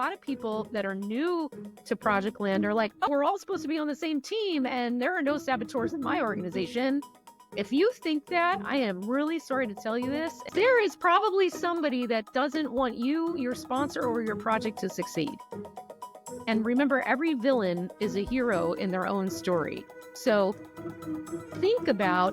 lot of people that are new to Projectland are like, oh, we're all supposed to be on the same team and there are no saboteurs in my organization. If you think that, I am really sorry to tell you this. There is probably somebody that doesn't want you, your sponsor, or your project to succeed. And remember, every villain is a hero in their own story. So think about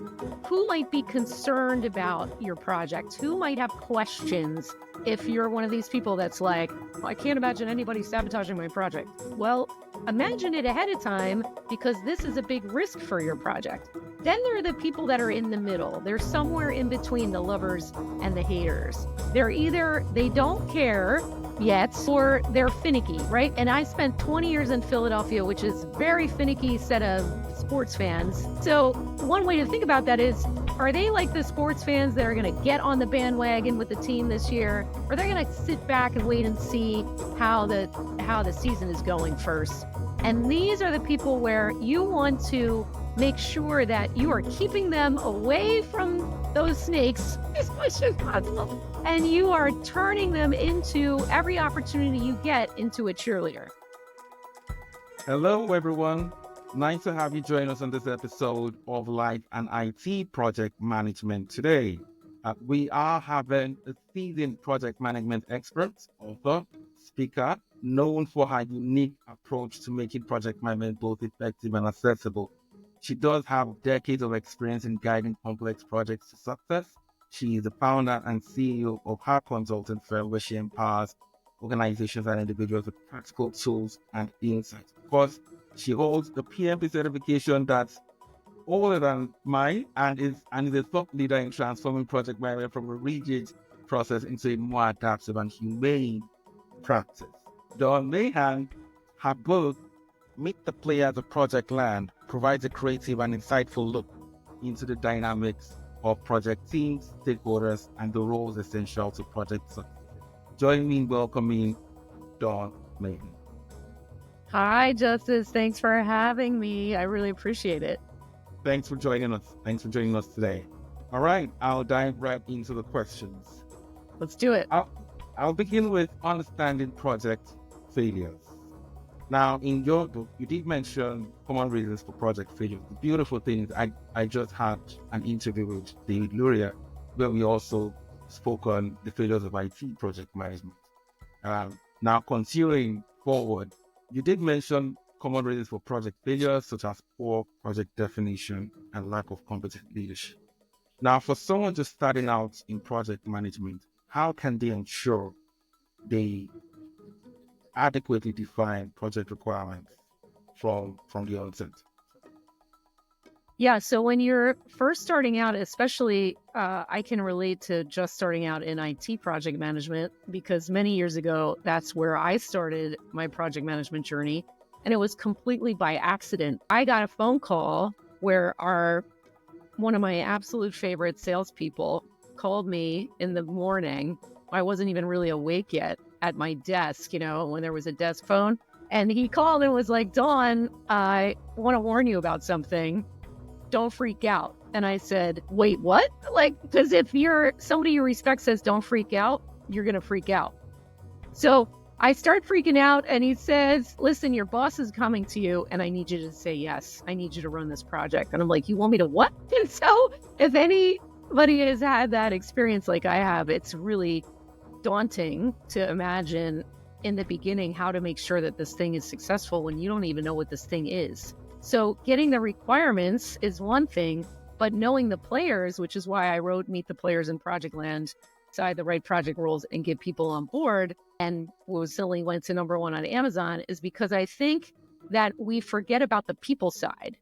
who might be concerned about your project, who might have questions if you're one of these people that's like, I can't imagine anybody sabotaging my project. Well, imagine it ahead of time because this is a big risk for your project. Then there are the people that are in the middle. They're somewhere in between the lovers and the haters. They're either they don't care yet or they're finicky, right? And I spent 20 years in Philadelphia, which is very finicky set of sports fans. So one way to think about that is, are they like the sports fans that are going to get on the bandwagon with the team this year? Or they're going to sit back and wait and see how the season is going first? And these are the people where you want to make sure that you are keeping them away from those snakes as much as possible. And you are turning them into every opportunity you get into a cheerleader. Hello, everyone. Nice to have you join us on this episode of Life and IT Project Management today. We are having a seasoned project management expert, author, speaker, known for her unique approach to making project management both effective and accessible. She does have decades of experience in guiding complex projects to success. She is the founder and CEO of her consulting firm, where she empowers organizations and individuals with practical tools and insights. Of course, she holds the PMP certification that's older than mine and is a thought leader in transforming project management from a rigid process into a more adaptive and humane practice. Dawn Mahan, her book, Meet the Players of Projectland, provides a creative and insightful look into the dynamics of project teams, stakeholders, and the roles essential to project success. Join me in welcoming Dawn Mahan. Hi, Justice. Thanks for having me. I really appreciate it. Thanks for joining us today. All right, I'll dive right into the questions. Let's do it. I'll begin with understanding project failures. Now, in your book, you did mention common reasons for project failure. The beautiful thing is I just had an interview with David Luria, where we also spoke on the failures of IT project management. Now, continuing forward, you did mention common reasons for project failure, such as poor project definition and lack of competent leadership. Now, for someone just starting out in project management, how can they ensure they adequately define project requirements from the onset? Yeah, so when you're first starting out, especially, I can relate to just starting out in IT project management because many years ago, that's where I started my project management journey. And it was completely by accident. I got a phone call where one of my absolute favorite salespeople called me in the morning. I wasn't even really awake yet at my desk, when there was a desk phone. And he called and was like, Dawn, I want to warn you about something. Don't freak out. And I said, wait, what? Because if somebody you respect says don't freak out, you're going to freak out. So I start freaking out and he says, listen, your boss is coming to you and I need you to say yes. I need you to run this project. And I'm like, you want me to what? And so if anybody has had that experience like I have, it's really daunting to imagine in the beginning how to make sure that this thing is successful when you don't even know what this thing is. So getting the requirements is one thing, but knowing the players, which is why I wrote Meet the Players in Projectland, decide the right project roles and get people on board, and recently went to #1 on Amazon, is because I think that we forget about the people side,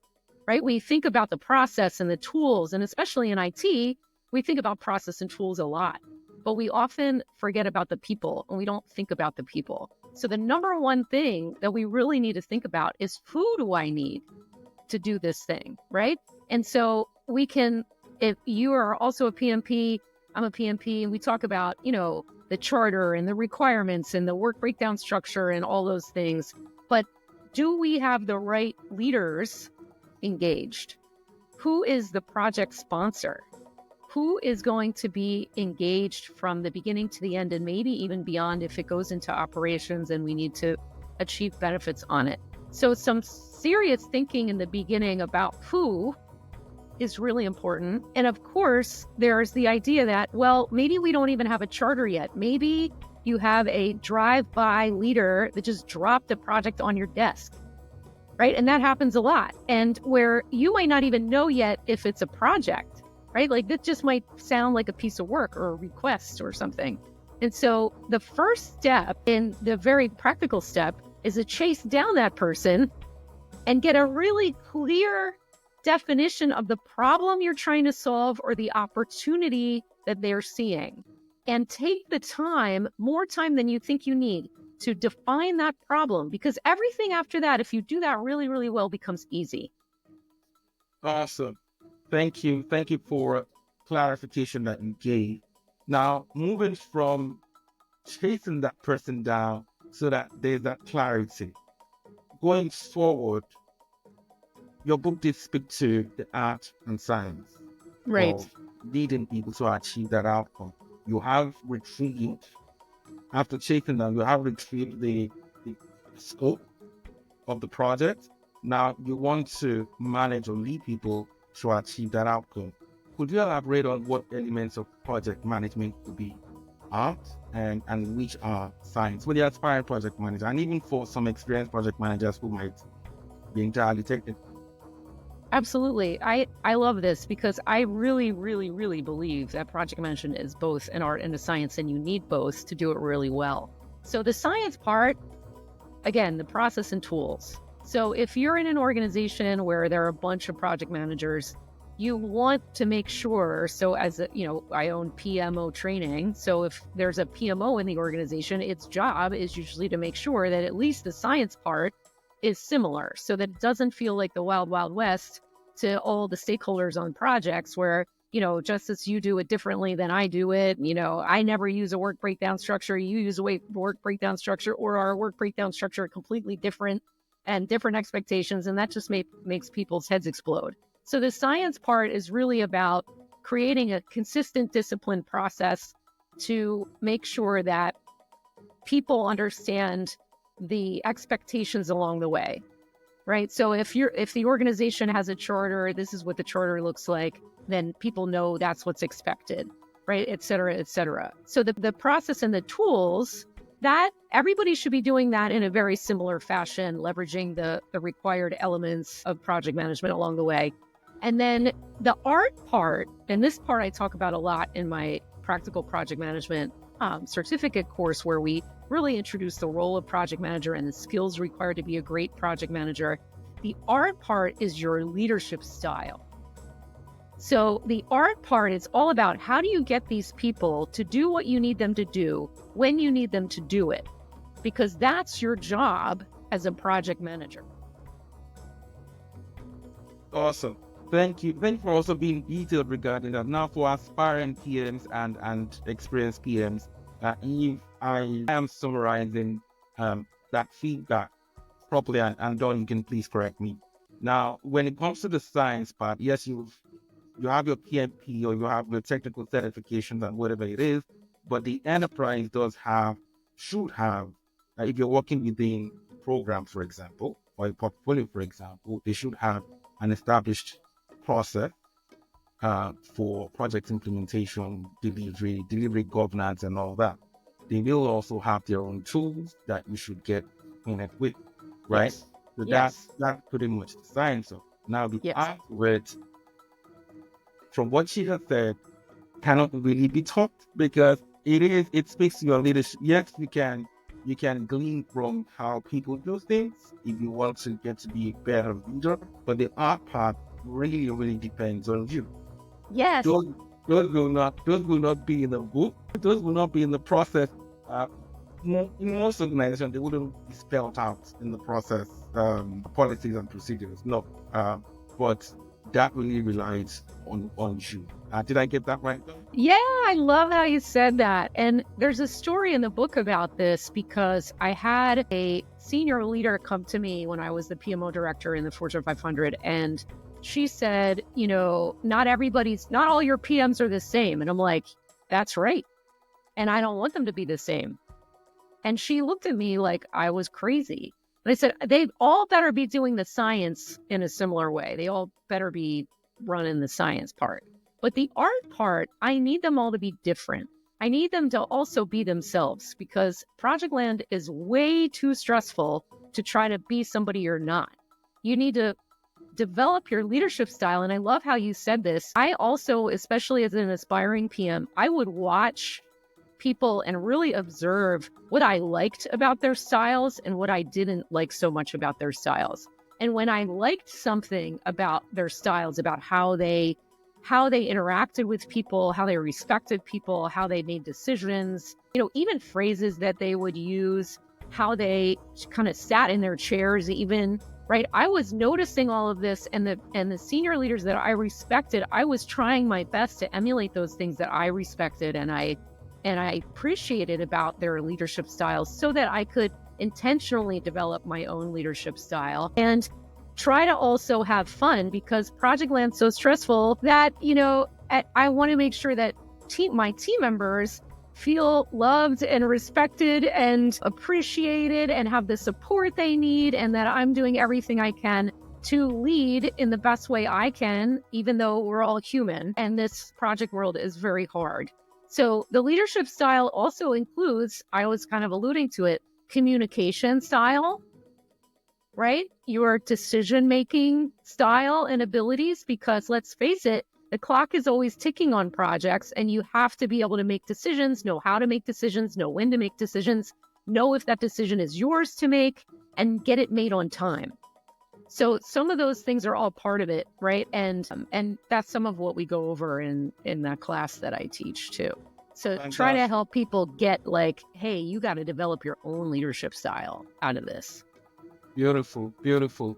right? We think about the process and the tools, and especially in IT, we think about process and tools a lot, but we often forget about the people and we don't think about the people. So the #1 thing that we really need to think about is, who do I need to do this thing, right? And so we can, if you are also a PMP, I'm a PMP, and we talk about, the charter and the requirements and the work breakdown structure and all those things. But do we have the right leaders engaged? Who is the project sponsor? who is going to be engaged from the beginning to the end, and maybe even beyond if it goes into operations and we need to achieve benefits on it. So some serious thinking in the beginning about who is really important. And of course, there's the idea that, well, maybe we don't even have a charter yet. Maybe you have a drive-by leader that just dropped a project on your desk, right? And that happens a lot. And where you might not even know yet if it's a project, right? Like that just might sound like a piece of work or a request or something. And so the first step, in the very practical step, is to chase down that person and get a really clear definition of the problem you're trying to solve or the opportunity that they're seeing. And take the time, more time than you think you need, to define that problem, because everything after that, if you do that really, really well, becomes easy. Awesome. Thank you. Thank you for clarification that you gave. Now, moving from chasing that person down so that there's that clarity. Going forward, your book did speak to the art and science of leading people to achieve that outcome. You have retrieved, after chasing them, you have retrieved the scope of the project. Now you want to manage or lead people to achieve that outcome. Could you elaborate on what elements of project management could be art and which are science for the aspiring project manager, and even for some experienced project managers who might be entirely technical? Absolutely. I love this because I really, really, really believe that project management is both an art and a science, and you need both to do it really well. So the science part, again, the process and tools. So if you're in an organization where there are a bunch of project managers, you want to make sure, so as a, I own PMO training. So if there's a PMO in the organization, its job is usually to make sure that at least the science part is similar, so that it doesn't feel like the wild, wild west to all the stakeholders on projects where, just as you do it differently than I do it, I never use a work breakdown structure, you use a work breakdown structure, or our work breakdown structure are completely different and different expectations. And that just makes people's heads explode. So the science part is really about creating a consistent, disciplined process to make sure that people understand the expectations along the way, right? So if the organization has a charter, this is what the charter looks like, then people know that's what's expected, right? Et cetera, et cetera. So the process and the tools, that everybody should be doing that in a very similar fashion, leveraging the required elements of project management along the way. And then the art part, and this part I talk about a lot in my practical project management certificate course, where we really introduce the role of project manager and the skills required to be a great project manager. The art part is your leadership style. So the art part is all about how do you get these people to do what you need them to do when you need them to do it, because that's your job as a project manager. Awesome. Thank you. Thank you for also being detailed regarding that. Now, for aspiring PMs and experienced PMs, I am summarizing that feedback properly, and Dawn, you can please correct me. Now, when it comes to the science part, yes, you have your PMP or you have your technical certifications and whatever it is, but the enterprise should have, if you're working within programs, for example, or a portfolio, for example, they should have an established process for project implementation, delivery governance, and all that. They will also have their own tools that you should get acquainted with, right? Yes. So Yes. that's pretty much the science of. Now the Yes. art with, from what she has said, cannot really be taught, because it speaks to your leadership. Yes, you can glean from how people do things if you want to get to be a better leader, but the art part really, really depends on you. Yes. Those will not be in the book. Those will not be in the process. In most organizations, they wouldn't be spelled out in the process, policies and procedures. No, but that really relies on you. Did I get that right? Yeah, I love how you said that. And there's a story in the book about this, because I had a senior leader come to me when I was the PMO director in the Fortune 500, and she said, not all your PMs are the same. And I'm like, that's right. And I don't want them to be the same. And she looked at me like I was crazy. And I said, they all better be doing the science in a similar way. They all better be running the science part. But the art part, I need them all to be different. I need them to also be themselves, because Projectland is way too stressful to try to be somebody you're not. You need to develop your leadership style. And I love how you said this. I also, especially as an aspiring PM, I would watch people and really observe what I liked about their styles and what I didn't like so much about their styles. And when I liked something about their styles, about how they interacted with people, how they respected people, how they made decisions, even phrases that they would use, how they kind of sat in their chairs even, right? I was noticing all of this, and the senior leaders that I respected, I was trying my best to emulate those things that I respected and I appreciated about their leadership styles, so that I could intentionally develop my own leadership style and try to also have fun, because Projectland's so stressful that, I want to make sure that my team members feel loved and respected and appreciated and have the support they need, and that I'm doing everything I can to lead in the best way I can, even though we're all human and this project world is very hard. So the leadership style also includes, I was kind of alluding to it, communication style, right? Your decision-making style and abilities, because let's face it, the clock is always ticking on projects, and you have to be able to make decisions, know how to make decisions, know when to make decisions, know if that decision is yours to make, and get it made on time. So some of those things are all part of it, right? And that's some of what we go over in that class that I teach too. So try to help people get like, hey, you got to develop your own leadership style out of this. Beautiful, beautiful.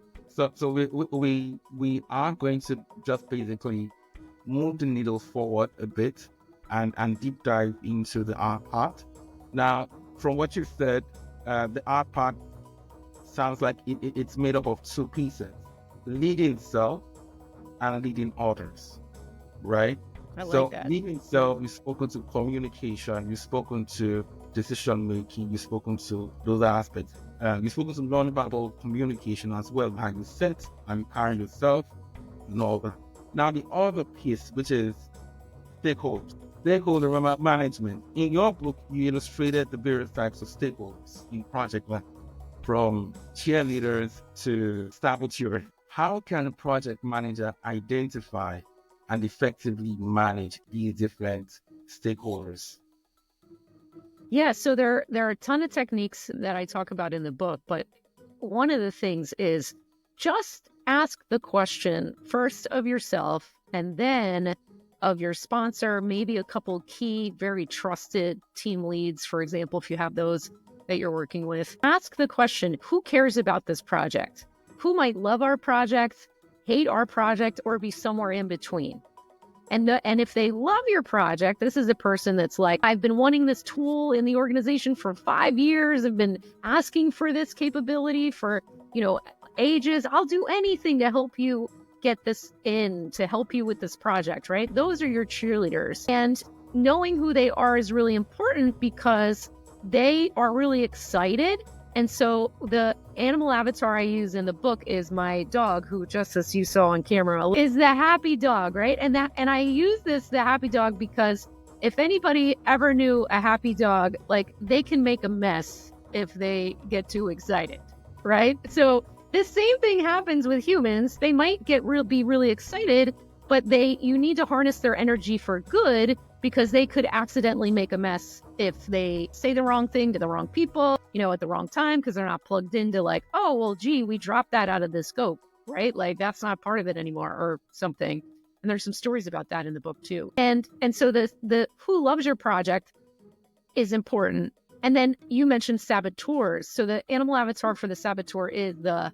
So we are going to just basically move the needle forward a bit and deep dive into the art part. Now, from what you said, the art part sounds like it's made up of two pieces: leading self and leading others, right? I like So that. leading self, you've spoken to communication, you've spoken to decision making, you've spoken to those aspects. You've spoken to non-verbal communication as well, how you set and carry yourself and all that. Now the other piece, which is stakeholder management. In your book, you illustrated the various types of stakeholders in Projectland, from cheerleaders to saboteurs. How can a project manager identify and effectively manage these different stakeholders? Yeah, so there are a ton of techniques that I talk about in the book, but one of the things is just ask the question first of yourself and then of your sponsor, maybe a couple key, very trusted team leads, for example, if you have those that you're working with. Ask the question, who cares about this project? Who might love our project, hate our project, or be somewhere in between? And if they love your project, this is a person that's like, I've been wanting this tool in the organization for 5 years. I've been asking for this capability for, ages. I'll do anything to help you get this in, to help you with this project, right? Those are your cheerleaders. And knowing who they are is really important, because they are really excited. And so the animal avatar I use in the book is my dog, who, just as you saw on camera, is the happy dog, right? And I use the happy dog, because if anybody ever knew a happy dog, like, they can make a mess if they get too excited, right? So the same thing happens with humans. They might be really excited, but you need to harness their energy for good, because they could accidentally make a mess if they say the wrong thing to the wrong people, at the wrong time, because they're not plugged into like, oh, well, gee, we dropped that out of the scope, right? Like, that's not part of it anymore or something. And there's some stories about that in the book too. And so the who loves your project is important. And then you mentioned saboteurs. So the animal avatar for the saboteur is the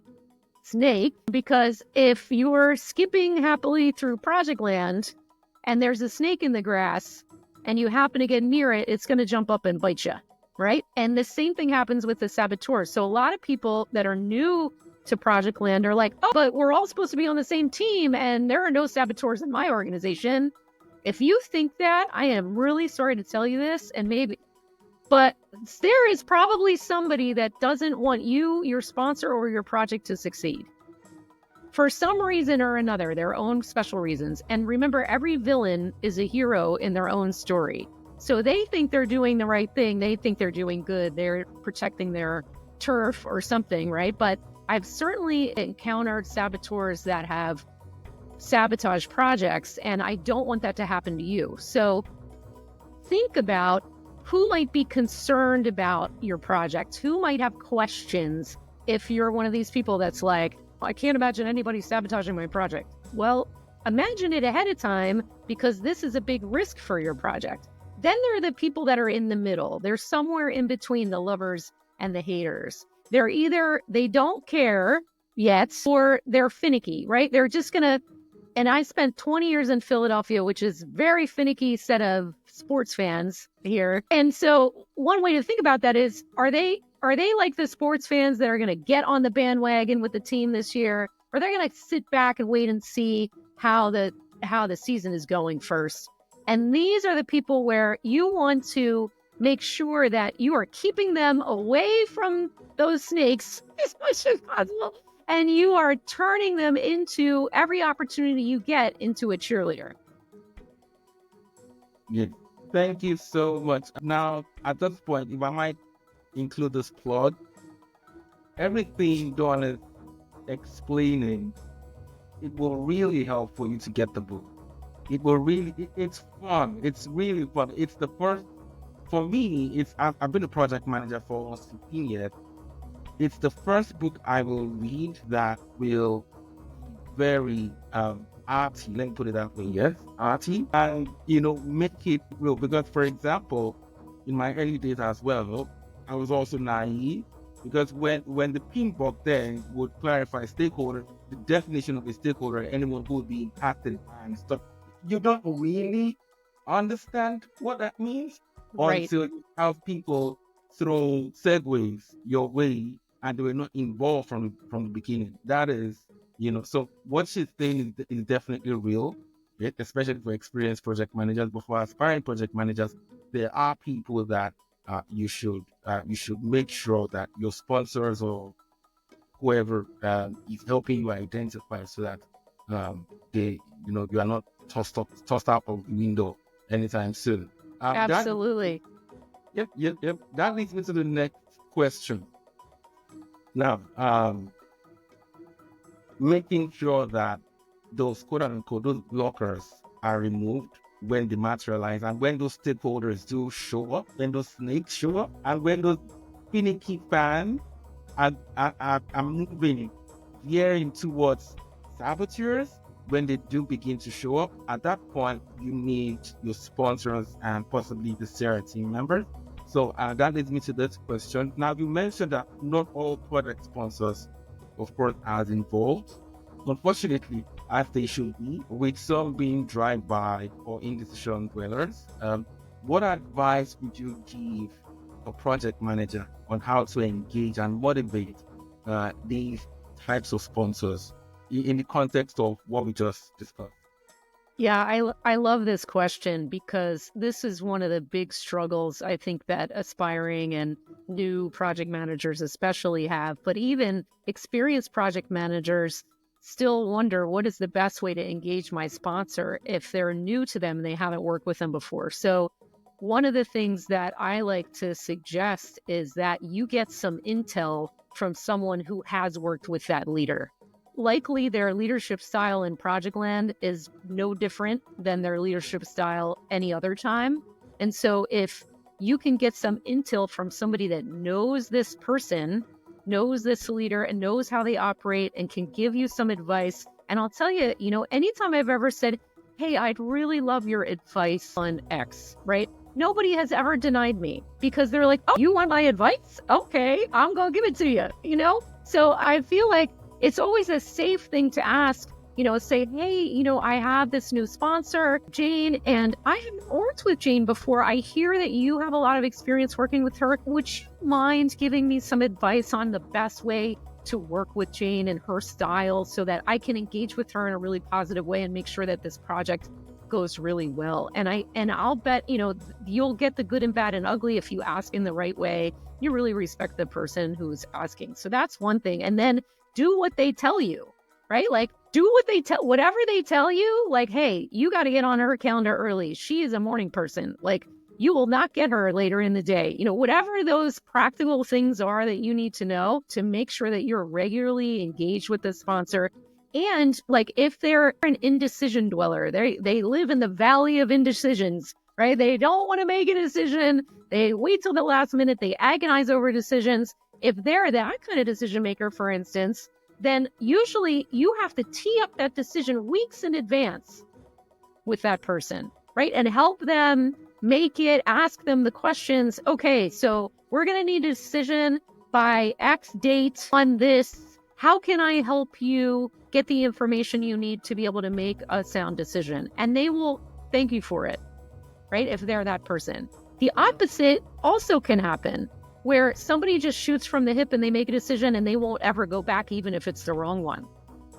snake, because if you're skipping happily through Projectland and there's a snake in the grass and you happen to get near it, it's going to jump up and bite you, right? And the same thing happens with the saboteur. So a lot of people that are new to Projectland are like, oh, but we're all supposed to be on the same team and there are no saboteurs in my organization. If you think that, I am really sorry to tell you this, and maybe, but there is probably somebody that doesn't want you, your sponsor, or your project to succeed. For some reason or another, their own special reasons. And remember, every villain is a hero in their own story. So they think they're doing the right thing. They think they're doing good. They're protecting their turf or something, right? But I've certainly encountered saboteurs that have sabotage projects, and I don't want that to happen to you. So think about who might be concerned about your project, who might have questions if you're one of these people that's like, I can't imagine anybody sabotaging my project. Well, imagine it ahead of time, because this is a big risk for your project. Then there are the people that are in the middle. They're somewhere in between the lovers and the haters. They're either they don't care yet, or they're finicky, right? They're just going to, and I spent 20 years in Philadelphia, which is very finicky set of sports fans here. And so one way to think about that is, are they like the sports fans that are going to get on the bandwagon with the team this year? Or they're going to sit back and wait and see how the season is going first? And these are the people where you want to make sure that you are keeping them away from those snakes as much as possible. And you are turning them into every opportunity you get into a cheerleader. Yeah. Thank you so much. Now, at this point, if I might include this plug, everything Dawn is explaining, it will really help for you to get the book. It will really, it's fun. It's really fun. It's the first, for me, I've been a project manager for almost 15 years. It's the first book I will read that will very arty, let me put it that way, yes, arty, and make it real. Because, for example, in my early days as well, I was also naive, because when the pin book then would clarify stakeholder, the definition of a stakeholder, anyone who would be impacted and stuff, you don't really understand what that means until you have people throw segues your way and they were not involved from the beginning. That is, so what she's saying is definitely real, especially for experienced project managers. But for aspiring project managers, there are people that you should make sure that your sponsors or whoever is helping you identify, so that you are not tossed out of the window anytime soon. Absolutely. Yep. That leads me to the next question. Now, making sure that those quote unquote those blockers are removed when they materialize, and when those stakeholders do show up, when those snakes show up, and when those finicky fans are moving, veering towards saboteurs, when they do begin to show up, at that point, you need your sponsors and possibly the CR team members. So that leads me to this question. Now, you mentioned that not all product sponsors, of course, are involved, unfortunately, as they should be, with some being drive-by or indecision dwellers. What advice would you give a project manager on how to engage and motivate these types of sponsors in the context of what we just discussed? Yeah, I love this question, because this is one of the big struggles I think that aspiring and new project managers especially have, but even experienced project managers still wonder, what is the best way to engage my sponsor if they're new to them and they haven't worked with them before? So one of the things that I like to suggest is that you get some intel from someone who has worked with that leader. Likely their leadership style in Projectland is no different than their leadership style any other time. And so if you can get some intel from somebody that knows this person, knows this leader, and knows how they operate, and can give you some advice. And I'll tell you, anytime I've ever said, hey, I'd really love your advice on X, right? Nobody has ever denied me, because they're like, oh, you want my advice? Okay, I'm going to give it to you, So I feel like it's always a safe thing to ask, say, hey, I have this new sponsor, Jane, and I haven't worked with Jane before. I hear that you have a lot of experience working with her. Would you mind giving me some advice on the best way to work with Jane and her style so that I can engage with her in a really positive way and make sure that this project goes really well. And I'll bet, you'll get the good and bad and ugly if you ask in the right way. You really respect the person who's asking. So that's one thing. And then do what they tell you, right? Like do whatever they tell you, like, hey, you got to get on her calendar early. She is a morning person. Like you will not get her later in the day. Whatever those practical things are that you need to know to make sure that you're regularly engaged with the sponsor. And like if they're an indecision dweller, they live in the valley of indecisions, right? They don't want to make a decision. They wait till the last minute. They agonize over decisions. If they're that kind of decision maker, for instance, then usually you have to tee up that decision weeks in advance with that person, right? And help them make it, ask them the questions. Okay, so we're going to need a decision by X date on this. How can I help you get the information you need to be able to make a sound decision? And they will thank you for it, right? If they're that person. The opposite also can happen, where somebody just shoots from the hip and they make a decision and they won't ever go back, even if it's the wrong one.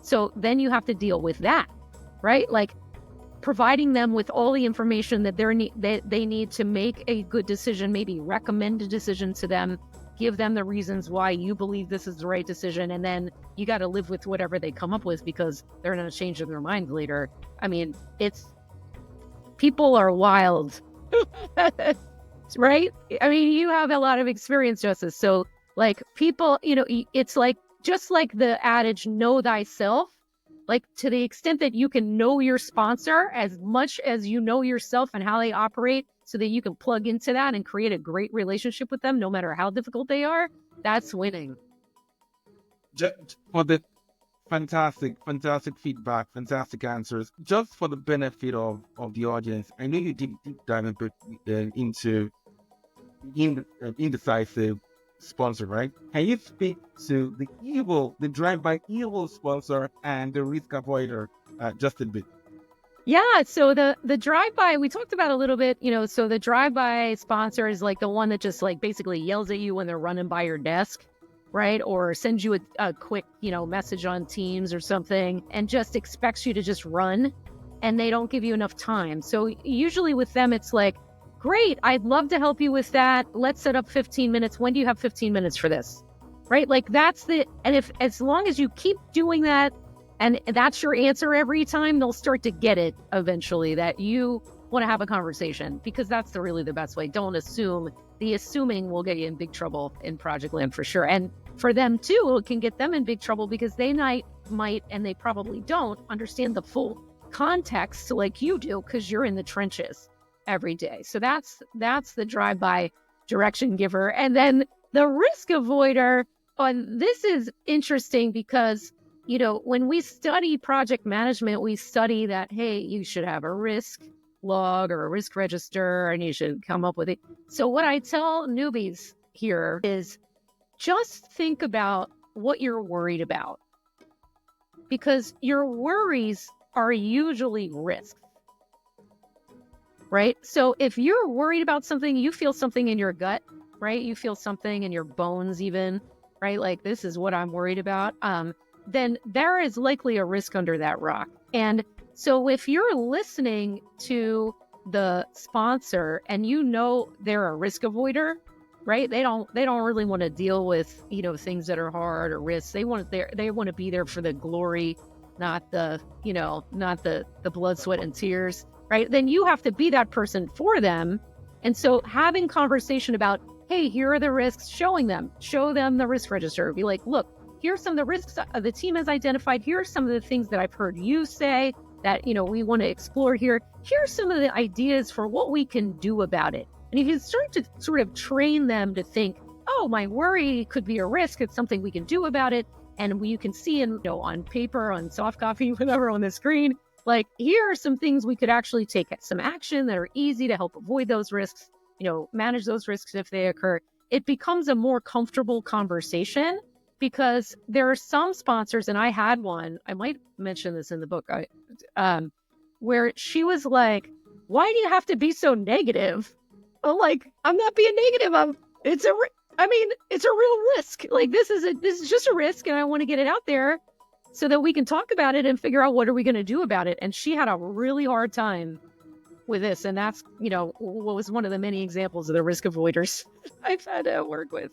So then you have to deal with that, right? Like providing them with all the information that they need to make a good decision, maybe recommend a decision to them, give them the reasons why you believe this is the right decision, and then you got to live with whatever they come up with because they're going to change their mind later. I mean, people are wild, right? I mean, you have a lot of experience, Justice. So like people, it's like, just like the adage, know thyself, like to the extent that you can know your sponsor as much as you know yourself and how they operate so that you can plug into that and create a great relationship with them, no matter how difficult they are, that's winning. For the fantastic feedback, fantastic answers. Just for the benefit of the audience, I know you deep dive a bit into indecisive sponsor, right? Can you speak to the drive-by evil sponsor and the risk avoider just a bit? Yeah, so the drive-by, we talked about a little bit, so the drive-by sponsor is like the one that just like basically yells at you when they're running by your desk, right? Or sends you a quick, message on Teams or something and just expects you to just run, and they don't give you enough time. So usually with them, it's like, great, I'd love to help you with that. Let's set up 15 minutes. When do you have 15 minutes for this? Right? Like and as long as you keep doing that, and that's your answer every time, they'll start to get it eventually that you want to have a conversation, because that's really the best way. Don't assume. The assuming will get you in big trouble in Projectland for sure. And for them too, it can get them in big trouble because they might, and they probably don't understand the full context like you do, because you're in the trenches every day. So that's the drive-by direction giver. And then the risk avoider, and this is interesting because when we study project management, we study that, hey, you should have a risk log or a risk register, and you should come up with it. So what I tell newbies here is just think about what you're worried about, because your worries are usually risks, right? So if you're worried about something, you feel something in your gut, right? You feel something in your bones even, right? Like, this is what I'm worried about. Then there is likely a risk under that rock. And so if you're listening to the sponsor and they're a risk avoider, right? They don't really want to deal with, things that are hard or risks. They want to be there for the glory, not the blood, sweat, and tears, right? Then you have to be that person for them. And so having conversation about, hey, here are the risks, show them the risk register. Be like, look, here's some of the risks the team has identified. Here are some of the things that I've heard you say that, we want to explore here. Here's some of the ideas for what we can do about it. And if you start to sort of train them to think, oh, my worry could be a risk, it's something we can do about it. And you can see on paper, on soft copy, whatever, on the screen, like, here are some things we could actually take some action that are easy to help avoid those risks, manage those risks if they occur. It becomes a more comfortable conversation. Because there are some sponsors, and I had one, I might mention this in the book, where she was like, why do you have to be so negative? I'm like, I'm not being negative. I mean, it's a real risk. Like this is just a risk, and I want to get it out there so that we can talk about it and figure out what are we going to do about it. And she had a really hard time with this, and that's what was one of the many examples of the risk avoiders I've had to work with.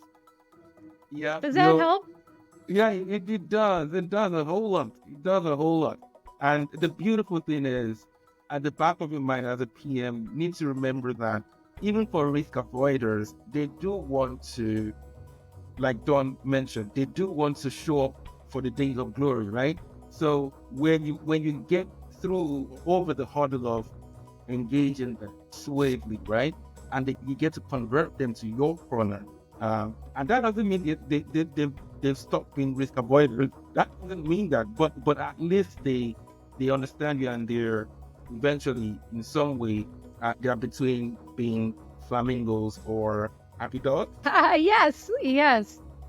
Yeah. Does that help? Yeah, it does. It does a whole lot. It does a whole lot. And the beautiful thing is, at the back of your mind as a PM, you need to remember that even for risk avoiders, they do want to, like Dawn mentioned, they do want to show up for the days of glory, right? So when you get through over the hurdle of engaging them swiftly, right, and you get to convert them to your corner, and that doesn't mean they've stopped being risk avoiders. That doesn't mean that, but at least they understand you, and they're eventually in some way they're between being flamingos or happy dogs. Yes.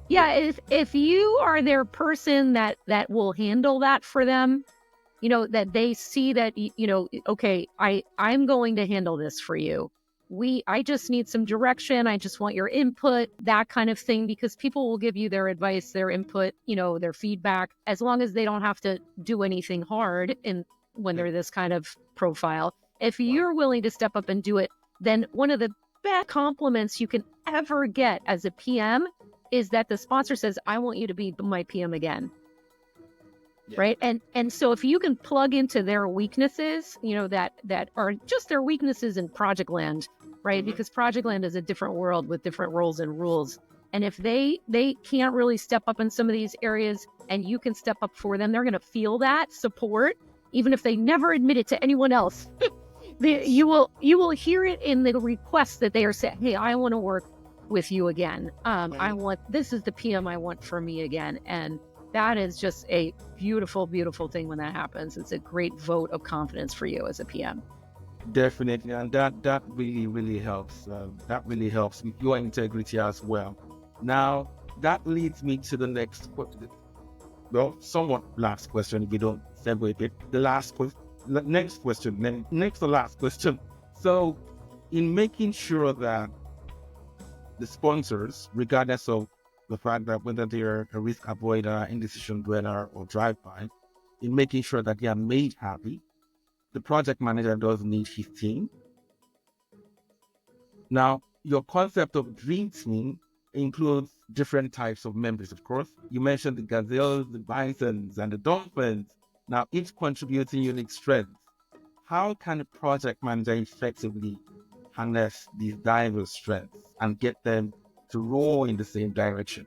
Yeah, if you are their person that will handle that for them, that they see that, okay, I'm going to handle this for you. I just need some direction. I just want your input, that kind of thing, because people will give you their advice, their input, their feedback, as long as they don't have to do anything hard when they're this kind of profile. If you're willing to step up and do it, then one of the best compliments you can ever get as a PM is that the sponsor says, I want you to be my PM again. Yeah. Right. And so if you can plug into their weaknesses, that are just their weaknesses in Projectland, right? Mm-hmm. Because Projectland is a different world with different roles and rules. And if they can't really step up in some of these areas and you can step up for them, they're going to feel that support, even if they never admit it to anyone else. You will hear it in the request that they are saying, hey, I want to work with you again. This is the PM I want for me again. And that is just a beautiful, beautiful thing when that happens. It's a great vote of confidence for you as a PM. Definitely. And that really, really helps. That really helps with your integrity as well. Now, that leads me to the next question. Well, somewhat last question, if we don't segue it. Next to last question. So, in making sure that the sponsors, regardless of the fact that whether they're a risk avoider, indecision dweller, or drive-by, in making sure that they are made happy, the project manager does need his team. Now, your concept of dream team includes different types of members, of course. You mentioned the gazelles, the bisons, and the dolphins. Now, each contributing unique strengths. How can a project manager effectively harness these diverse strengths and get them to roll in the same direction?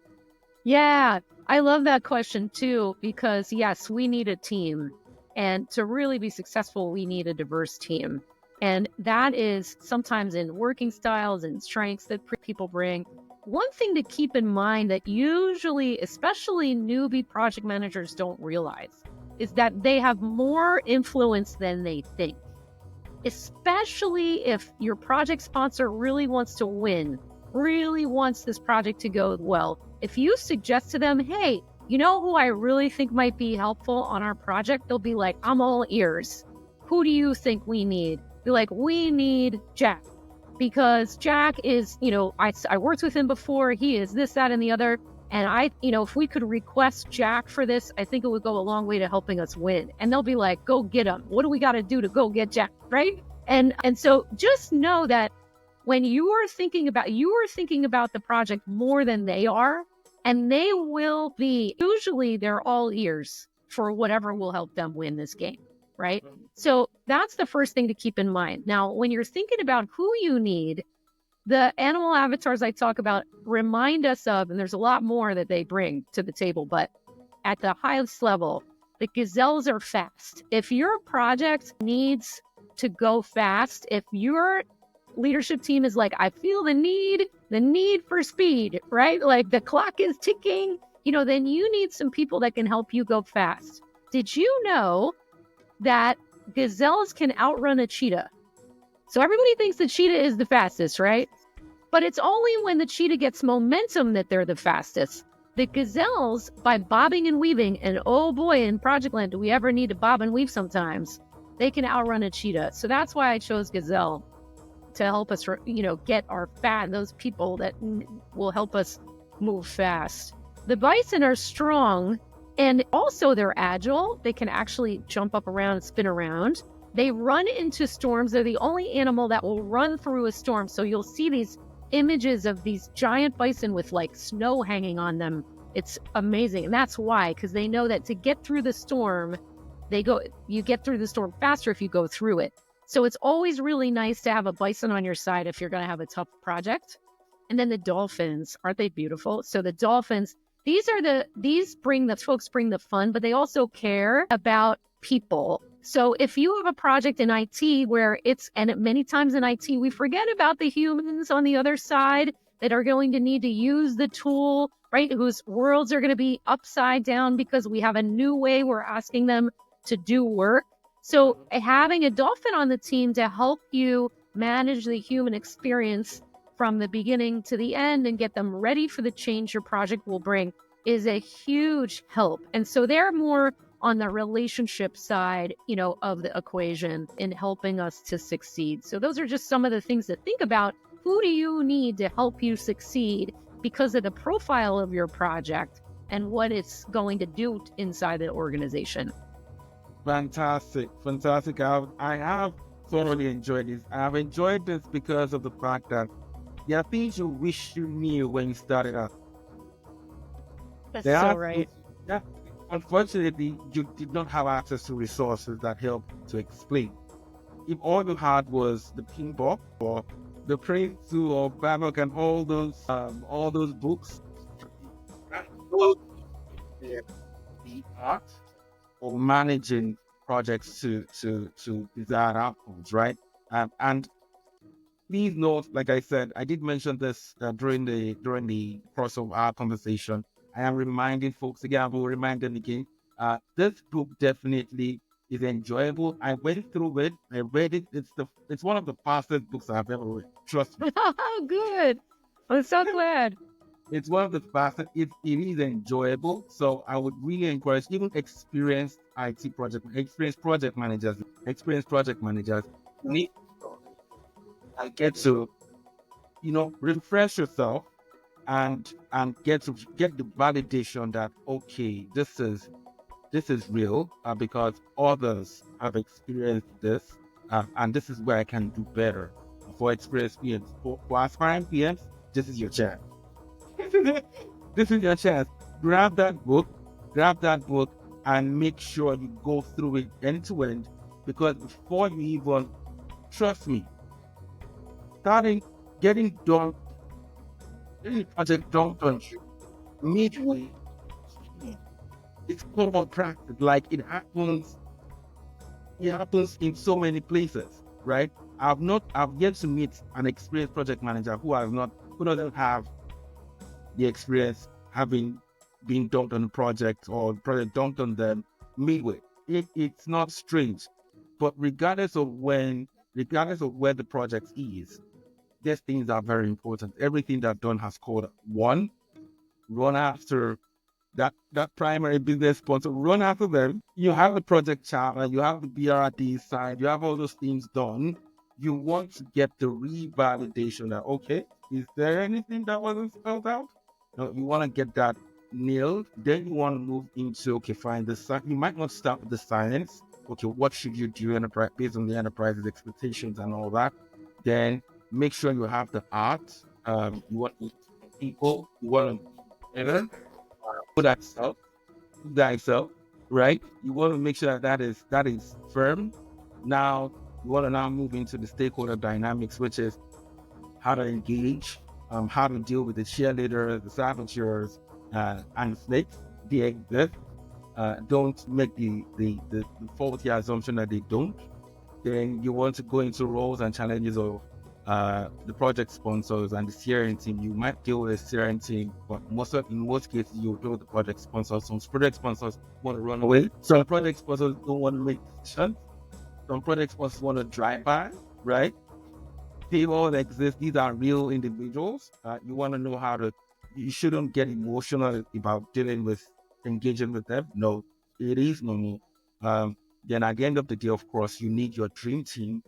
Yeah, I love that question too, because yes, we need a team. And to really be successful, we need a diverse team. And that is sometimes in working styles and strengths that people bring. One thing to keep in mind that usually, especially newbie project managers don't realize, is that they have more influence than they think. Especially if your project sponsor really wants to win, really wants this project to go well. If you suggest to them, hey, you know who I really think might be helpful on our project? They'll be like, I'm all ears. Who do you think we need? Be like, we need Jack. Because Jack is, I worked with him before. He is this, that, and the other. And if we could request Jack for this, I think it would go a long way to helping us win. And they'll be like, go get him. What do we got to do to go get Jack, right? And so just know that when you are thinking about the project more than they are, and they will be, usually they're all ears for whatever will help them win this game, right? So that's the first thing to keep in mind. Now, when you're thinking about who you need, the animal avatars I talk about remind us of, and there's a lot more that they bring to the table, but at the highest level, the gazelles are fast. If your project needs to go fast, if your leadership team is like, I feel the need for speed, right? Like the clock is ticking, then you need some people that can help you go fast. Did you know that gazelles can outrun a cheetah? So everybody thinks the cheetah is the fastest, right? But it's only when the cheetah gets momentum that they're the fastest. The gazelles, by bobbing and weaving, and oh boy, in Projectland, do we ever need to bob and weave sometimes, they can outrun a cheetah. So that's why I chose gazelle. to help us, get our those people that will help us move fast. The bison are strong, and also they're agile. They can actually jump up around and spin around. They run into storms. They're the only animal that will run through a storm. So you'll see these images of these giant bison with like snow hanging on them. It's amazing. And that's why, because they know that to get through the storm, you get through the storm faster if you go through it. So it's always really nice to have a bison on your side if you're going to have a tough project. And then the dolphins, aren't they beautiful? So the dolphins, folks bring the fun, but they also care about people. So if you have a project in IT and many times in IT, we forget about the humans on the other side that are going to need to use the tool, right? Whose worlds are going to be upside down because we have a new way we're asking them to do work. So having a dolphin on the team to help you manage the human experience from the beginning to the end and get them ready for the change your project will bring is a huge help. And so they're more on the relationship side, of the equation in helping us to succeed. So those are just some of the things to think about. Who do you need to help you succeed because of the profile of your project and what it's going to do inside the organization? Fantastic. I have thoroughly enjoyed this. I have enjoyed this because of the fact that there are things you wish you knew when you started out. That's so right. Yeah. Unfortunately, you did not have access to resources that help to explain. If all you had was the pinball or the Prince or Babcock and all those books, the art of managing projects to desired outcomes, right? And please note, like I said, I did mention this during the course of our conversation. I am reminding folks again. I will remind them again. This book definitely is enjoyable. I went through it. I read it. It's one of the fastest books I've ever read. Trust me. Oh, good. I'm so glad. It's one of the fastest. It is enjoyable. So I would really encourage even experienced project managers, need and get to refresh yourself and get the validation that okay, this is real because others have experienced this, and this is where I can do better. For experienced PMs, for aspiring PMs, this is your chance. This is your chance. Grab that book, and make sure you go through it end to end, because before you even, trust me, getting project done midway, it's common practice. Like it happens in so many places, right? I've yet to meet an experienced project manager who doesn't have the experience having been dumped on a project or project dumped on them midway. It's not strange, but regardless of where the project is, these things are very important. Everything that Dawn has called, one, run after that primary business sponsor, run after them. You have the project charter, you have the BRD side, you have all those things done. You want to get the revalidation that, okay, is there anything that wasn't spelled out? No, you want to get that nailed. Then you want to move into, okay, fine, you might not start with the science. Okay, what should you do based on the enterprise's expectations and all that? Then make sure you have the art. You want people, you want to put that itself, right? You want to make sure that is firm. Now you want to move into the stakeholder dynamics, which is how to engage, how to deal with the cheerleaders, the saboteurs, and snakes. They exist. Don't make the faulty assumption that they don't. Then you want to go into roles and challenges of the project sponsors and the steering team. You might deal with the steering team, but in most cases you deal with the project sponsors. Some project sponsors want to run away. Some project sponsors don't want to make decisions. Some project sponsors want to drive by, right? They all exist. These are real individuals. You want to know you shouldn't get emotional about engaging with them. No, it is normal. Then at the end of the day, of course, you need your dream team.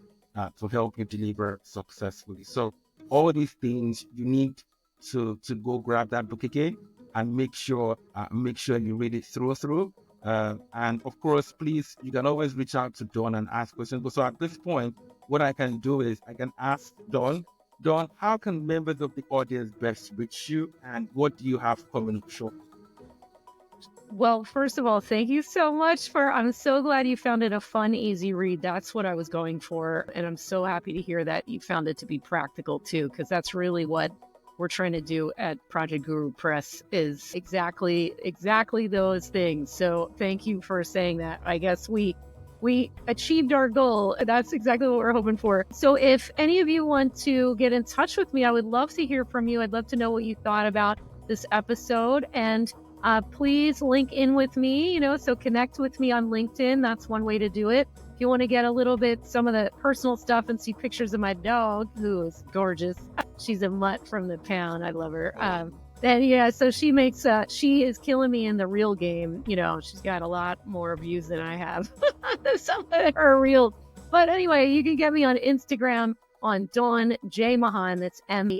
to help you deliver successfully. So all these things you need to go grab that book again and make sure you read it through. And of course, please, you can always reach out to Dawn and ask questions. So at this point, what I can do is I can ask Dawn, how can members of the audience best reach you, and what do you have coming up shortly? Well, first of all, thank you so much I'm so glad you found it a fun, easy read. That's what I was going for. And I'm so happy to hear that you found it to be practical too, because that's really what we're trying to do at Project Guru Press is exactly those things. So thank you for saying that. I guess we achieved our goal. That's exactly what we're hoping for. So if any of you want to get in touch with me, I would love to hear from you. I'd love to know what you thought about this episode. And please link in with me, so connect with me on LinkedIn. That's one way to do it. If you want to get a little bit, some of the personal stuff and see pictures of my dog, who is gorgeous. She's a mutt from the pound. I love her. So she is killing me in the real game. She's got a lot more views than I have. Some of her reels. But anyway, you can get me on Instagram on Dawn J Mahan. That's Mahan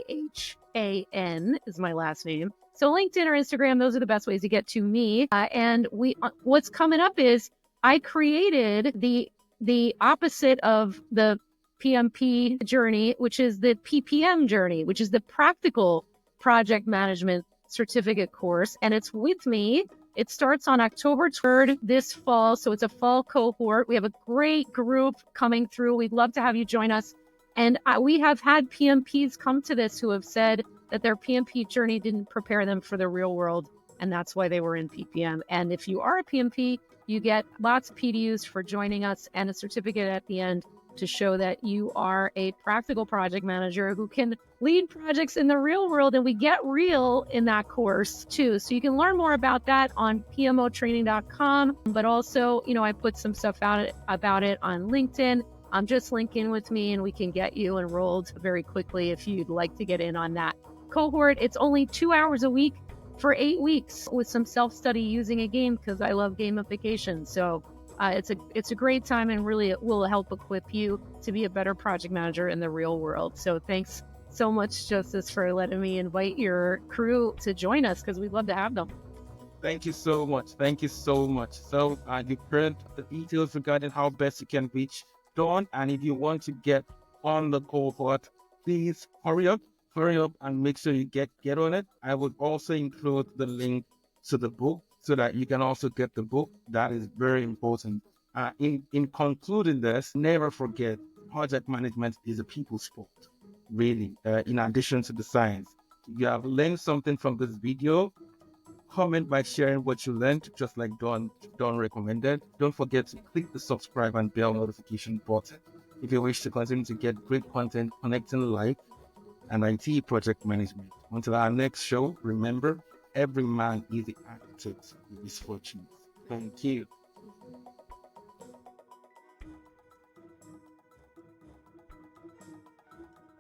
is my last name. So LinkedIn or Instagram, those are the best ways to get to me. And what's coming up is I created the opposite of the PMP journey, which is the PPM journey, which is the practical project management certificate course. And it's with me. It starts on October 3rd this fall. So it's a fall cohort. We have a great group coming through. We'd love to have you join us. And we have had PMPs come to this who have said that their PMP journey didn't prepare them for the real world, and that's why they were in PPM. And if you are a PMP, you get lots of PDUs for joining us and a certificate at the end to show that you are a practical project manager who can lead projects in the real world. And we get real in that course too. So you can learn more about that on pmotraining.com. But also, I put some stuff out about it on LinkedIn. Just link in with me and we can get you enrolled very quickly if you'd like to get in on that cohort. It's only 2 hours a week for 8 weeks with some self-study using a game, because I love gamification. So it's a great time, and really it will help equip you to be a better project manager in the real world. So thanks so much, Justice, for letting me invite your crew to join us, because we'd love to have them. Thank you so much. So you've heard the details regarding how best you can reach Dawn. And if you want to get on the cohort, please hurry up and make sure you get on it. I would also include the link to the book so that you can also get the book. That is very important. In concluding this, never forget, project management is a people sport, really, in addition to the science. If you have learned something from this video, comment by sharing what you learned, just like Dawn recommended. Don't forget to click the subscribe and bell notification button if you wish to continue to get great content connecting life and IT project management. Until our next show, remember, every man is the architect of his fortune. Thank you.